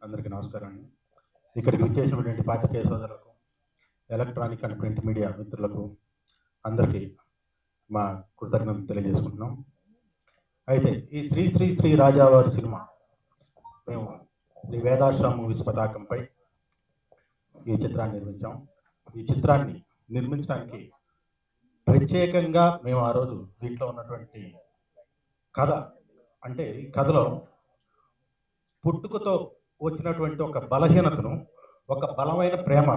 అందరికీ నమస్కారం అండి. ఇక్కడికి విచ్చేసినటువంటి పాత్రికేయ సోదరులకు, ఎలక్ట్రానిక్ అండ్ ప్రింట్ మీడియా మిత్రులకు అందరికీ మా కృతజ్ఞతలు తెలియజేసుకుంటున్నాం. అయితే ఈ శ్రీ శ్రీ శ్రీ రాజావారి సినిమా మేము శ్రీ వేదాశ్రమ మూవీస్ పతాకంపై ఈ చిత్రాన్ని నిర్మించాం. ఈ చిత్రాన్ని నిర్మించడానికి ప్రత్యేకంగా మేము ఆ రోజు దీంట్లో ఉన్నటువంటి కథ అంటే ఈ కథలో పుట్టుకతో వచ్చినటువంటి ఒక బలహీనతను ఒక బలమైన ప్రేమ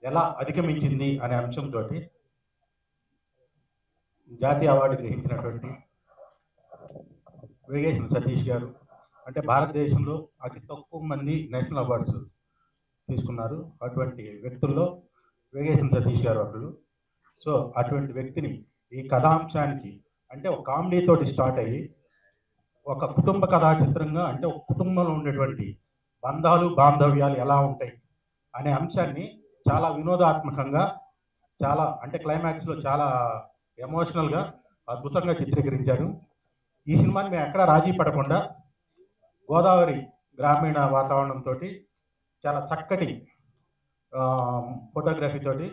ఎలా అధిగమించింది అనే అంశంతో జాతీయ అవార్డు గ్రహించినటువంటి వేగేసిన సతీష్ గారు, అంటే భారతదేశంలో అతి తక్కువ మంది నేషనల్ అవార్డ్స్ తీసుకున్నారు. అటువంటి వ్యక్తుల్లో వేగేసిన సతీష్ గారు ఒకళ్ళు. సో అటువంటి వ్యక్తిని ఈ కథాంశానికి అంటే ఒక కామెడీతోటి స్టార్ట్ అయ్యి ఒక కుటుంబ కథా చిత్రంగా, అంటే ఒక కుటుంబంలో ఉండేటువంటి బంధాలు బాంధవ్యాలు ఎలా ఉంటాయి అనే అంశాన్ని చాలా వినోదాత్మకంగా, చాలా అంటే క్లైమాక్స్లో చాలా ఎమోషనల్గా అద్భుతంగా చిత్రీకరించారు. ఈ సినిమాని మేము ఎక్కడా రాజీ పడకుండా గోదావరి గ్రామీణ వాతావరణంతో చాలా చక్కటి ఫోటోగ్రఫీతోటి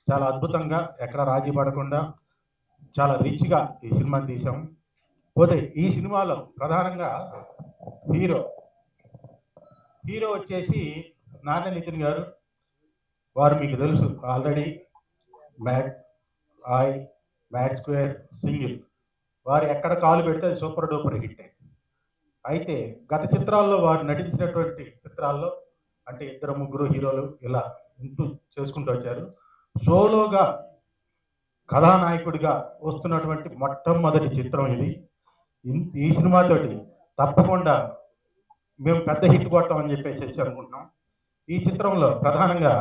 చాలా అద్భుతంగా ఎక్కడ రాజీ పడకుండా చాలా రిచ్గా ఈ సినిమాని తీసాం. పోతే ఈ సినిమాలో ప్రధానంగా హీరో వచ్చేసి నాన్న నితిన్ గారు. వారు మీకు తెలుసు ఆల్రెడీ మ్యాడ్ స్క్వేర్, సింగిల్, వారు ఎక్కడ కాలు పెడితే సూపర్ డూపర్ హిట్. అయితే గత చిత్రాల్లో వారు నటించినటువంటి చిత్రాల్లో అంటే ఇద్దరు ముగ్గురు హీరోలు ఇలా ఇంటూ చేసుకుంటూ వచ్చారు. సోలోగా కథానాయకుడిగా వస్తున్నటువంటి మొట్టమొదటి చిత్రం ఇది. ఈ సినిమాతోటి తప్పకుండా మేము పెద్ద హిట్ కొడతామని చెప్పేసి అనుకుంటున్నాం. ఈ చిత్రంలో ప్రధానంగా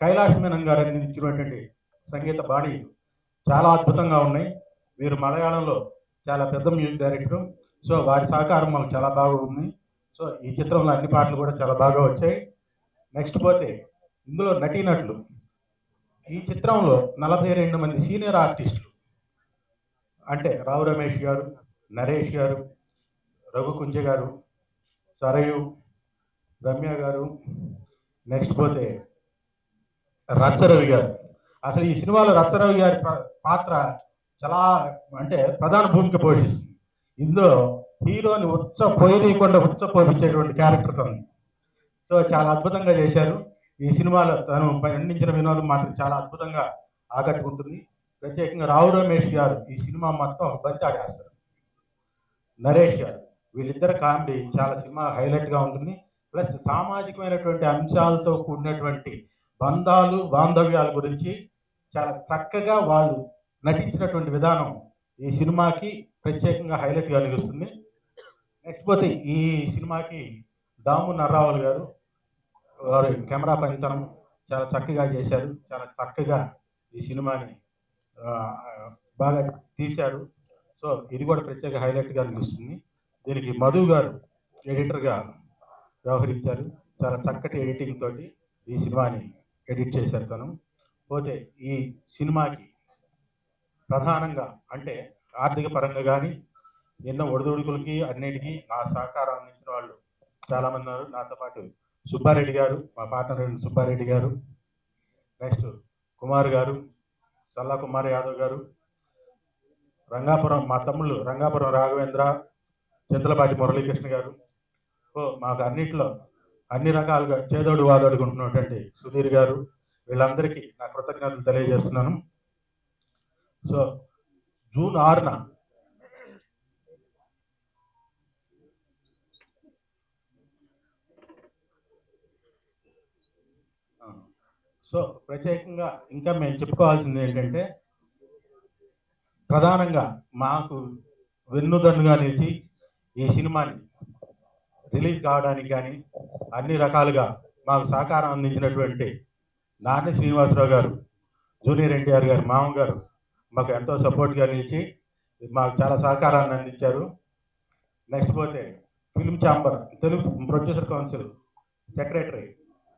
కైలాష్ మీనన్ గారు అందించినటువంటి సంగీత బాణీ చాలా అద్భుతంగా ఉన్నాయి. వీరు మలయాళంలో చాలా పెద్ద మ్యూజిక్ డైరెక్టర్. సో వారి సహకారం మాకు చాలా బాగా ఉంది. సో ఈ చిత్రంలో అన్ని పాటలు కూడా చాలా బాగా వచ్చాయి. నెక్స్ట్ పోతే ఇందులో నటీనటులు, ఈ చిత్రంలో 42 మంది సీనియర్ ఆర్టిస్టులు అంటే రావు రమేష్ గారు, నరేష్ గారు, రఘు కుంజ గారు, సరయు, రమ్య గారు, నెక్స్ట్ పోతే రచ్చరవి గారు. అసలు ఈ సినిమాలో రచ్చరవి గారి పాత్ర చాలా అంటే ప్రధాన భూమిక పోషిస్తుంది. ఇందులో హీరోని పోయకుండా పోపించేటువంటి క్యారెక్టర్ తను. సో చాలా అద్భుతంగా చేశారు. ఈ సినిమాలో తను పండించిన వినోదం మాత్రం చాలా అద్భుతంగా ఆకట్టుకుంటుంది. ప్రత్యేకంగా రావు రమేష్ గారు ఈ సినిమా మొత్తం ఒక బంతి ఆడేస్తారు. నరేష్ గారు, వీళ్ళిద్దరు కామెడీ చాలా సినిమా హైలైట్గా ఉంటుంది. ప్లస్ సామాజికమైనటువంటి అంశాలతో కూడినటువంటి బంధాలు బాంధవ్యాల గురించి చాలా చక్కగా వాళ్ళు నటించినటువంటి విధానం ఈ సినిమాకి ప్రత్యేకంగా హైలైట్గా నిలుస్తుంది. నెక్స్ట్ పోతే ఈ సినిమాకి దాము నర్రావులు గారు, వారు కెమెరా పనితనం చాలా చక్కగా చేశారు. చాలా చక్కగా ఈ సినిమాని బాగా తీశారు. సో ఇది కూడా ప్రత్యేక హైలైట్గా నిలుస్తుంది. దీనికి మధు గారు ఎడిటర్గా వ్యవహరించారు. చాలా చక్కటి ఎడిటింగ్ తోటి ఈ సినిమాని ఎడిట్ చేశారు తను. పోతే ఈ సినిమాకి ప్రధానంగా అంటే ఆర్థిక పరంగా కానీ ఎన్నో ఒడిదుడుకులకి అన్నిటికీ నా సహకారం అందించిన వాళ్ళు చాలామంది ఉన్నారు. నాతో పాటు సుబ్బారెడ్డి గారు, మా పార్ట్నర్ సుబ్బారెడ్డి గారు, నెక్స్ట్ కుమార్ గారు, సల్లా కుమార్ యాదవ్ గారు, రంగాపురం మా తమ్ముళ్ళు రంగాపురం రాఘవేంద్ర, చింతలపాటి మురళీకృష్ణ గారు. సో మాకు అన్నిట్లో అన్ని రకాలుగా చేదోడు వాదోడుకుంటున్నటువంటి సుధీర్ గారు, వీళ్ళందరికీ నా కృతజ్ఞతలు తెలియజేస్తున్నాను. సో జూన్ 6న సో ప్రత్యేకంగా ఇంకా మేము చెప్పుకోవాల్సింది ఏంటంటే ప్రధానంగా మాకు వెన్నుదన్నుగా నిలిచి ఈ సినిమాని రిలీజ్ కావడానికి కానీ అన్ని రకాలుగా మాకు సహకారం అందించినటువంటి నాని శ్రీనివాసరావు గారు, జూనియర్ ఎన్టీఆర్ గారు, మామగారు మాకు ఎంతో సపోర్ట్గా నిలిచి మాకు చాలా సహకారాన్ని అందించారు. నెక్స్ట్ పోతే film chamber Telugu producer council secretary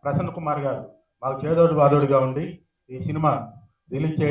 Prasanna Kumar గారు మాకు చేదోడు వాదోడుగా ఉండి ఈ సినిమా రిలీజ్